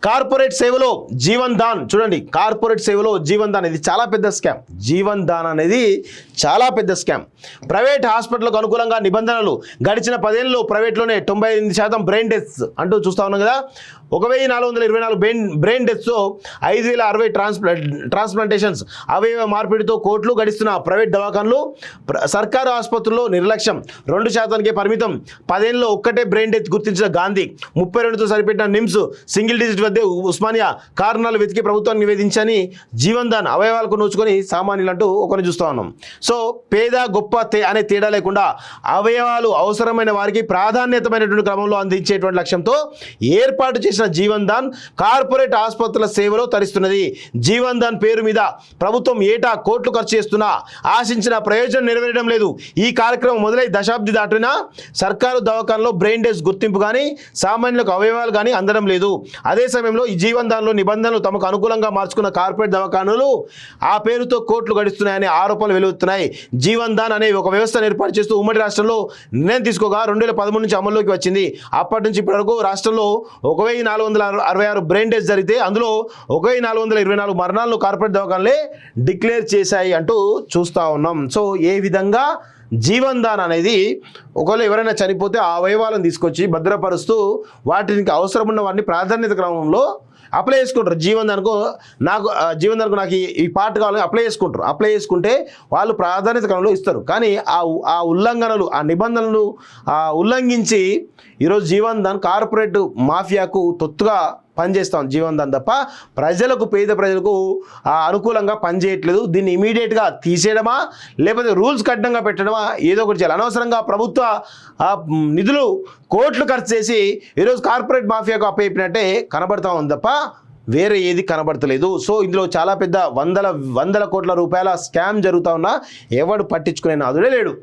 Corporate సేవలో జీవన్ దాన్ చూడండి, corporate సేవలో జీవన్ దాన్ ఇది చాలా పెద్ద స్కామ్. జీవన్ దాన్ అనేది చాలా పెద్ద స్కామ్. ప్రైవేట్ హాస్పిటల్కు అనుకూలంగా నిబంధనలు గడిచిన 10 ఏళ్ళలో ప్రైవేట్లోనే 98% బ్రెయిన్ డెత్స్ అంటూ చూస్తా ఉన్నాం కదా. 1424 బ్రెయిన్ డెత్స్, 5060 ట్రాన్స్ప్లాంటేషన్స్, అవయవ మార్పిడితో కోట్లు గడిస్తున్న ప్రైవేట్ దవాఖాన్లు, సర్కారు ఆసుపత్రుల్లో నిర్లక్ష్యం, 2%కే పరిమితం. 10 ఏళ్ళలో ఒక్కటే బ్రెయిన్ డెత్ గుర్తించిన గాంధీ, 32తో సరిపెట్టిన నిమ్స్, సింగిల్ డిజిట్ వద్ద ఉస్మానియా, కారణాలు వెతికి ప్రభుత్వాన్ని నివేదించని జీవన్ దాన్, అవయవాలకు నోచుకొని సామాన్యులు అంటూ ఒకరిని చూస్తూ ఉన్నాం. సో పేద గొప్ప అనే తేడా లేకుండా అవయవాలు అవసరమైన వారికి ప్రాధాన్యతమైనటువంటి క్రమంలో అందించేటువంటి లక్ష్యంతో ఏర్పాటు చేసిన జీవన్ దాన్ కార్పొరేట్ ఆసుపత్రుల సేవలో తరిస్తున్నది. జీవన్ దాన్ పేరు మీద ప్రభుత్వం ఏటా కోట్లు ఖర్చు చేస్తున్నా ఆశించిన ప్రయోజనం నెరవేరడం లేదు. ఈ కార్యక్రమం మొదలై దశాబ్ది దాటినా సర్కారు దవాఖానలో బ్రెయిన్ డెత్ గుర్తింపు కానీ సామాన్యులకు అవయవాలు కానీ అందడం లేదు. అదే సమయంలో ఈ జీవన్ దాన్లో నిబంధనలు తమకు అనుకూలంగా మార్చుకున్న కార్పొరేట్ దవాఖానలు ఆ పేరుతో కోట్లు గడిస్తున్నాయనే ఆరోపణలు వెలువడుతున్నాయి. జీవన్ దాన్ అనే ఒక వ్యవస్థను ఏర్పాటు చేస్తూ ఉమ్మడి రాష్ట్రంలో నిర్ణయం తీసుకోగా 2013 నుంచి అమల్లోకి వచ్చింది. అప్పటి నుంచి ఇప్పటి వరకు రాష్ట్రంలో 1466 బ్రెయిన్ డెత్ జరిగితే అందులో 1424 మరణాలను కార్పొరేట్ దవాఖానలే డిక్లేర్ చేశాయి అంటూ చూస్తూ ఉన్నాం. సో ఏ విధంగా జీవన్ దాన్ అనేది ఒకవేళ ఎవరైనా చనిపోతే ఆ అవయవాలను తీసుకొచ్చి భద్రపరుస్తూ వాటికి అవసరం ఉన్న వాటిని ప్రాధాన్యత క్రమంలో అప్లై చేసుకుంటారు. జీవన్ దానికి నాకు ఈ పార్ట్ కావాలని అప్లై చేసుకుంటే వాళ్ళు ప్రాధాన్యత క్రమంలో ఇస్తారు. కానీ ఆ ఉల్లంఘనలు, ఆ నిబంధనలు ఉల్లంఘించి ఈరోజు జీవన్ దాన్ కార్పొరేట్ మాఫియాకు తొత్తుగా పనిచేస్తాం జీవన్ దాన్ తప్ప పేద ప్రజలకు అనుకూలంగా పనిచేయట్లేదు. దీన్ని ఇమీడియట్గా తీసేయడమా లేకపోతే రూల్స్ కఠినంగా పెట్టడమా ఏదో ఒకటి చేయాలి. అనవసరంగా ప్రభుత్వ నిధులు కోట్లు ఖర్చు చేసి ఈరోజు కార్పొరేట్ మాఫియాకు అప్పయిపోయినట్టే కనబడతా ఉంది తప్ప వేరే ఏది కనబడతలేదు. సో ఇందులో చాలా పెద్ద వందల కోట్ల రూపాయల స్కామ్ జరుగుతూ ఉన్నా ఎవడు పట్టించుకునే నాదుడే లేడు.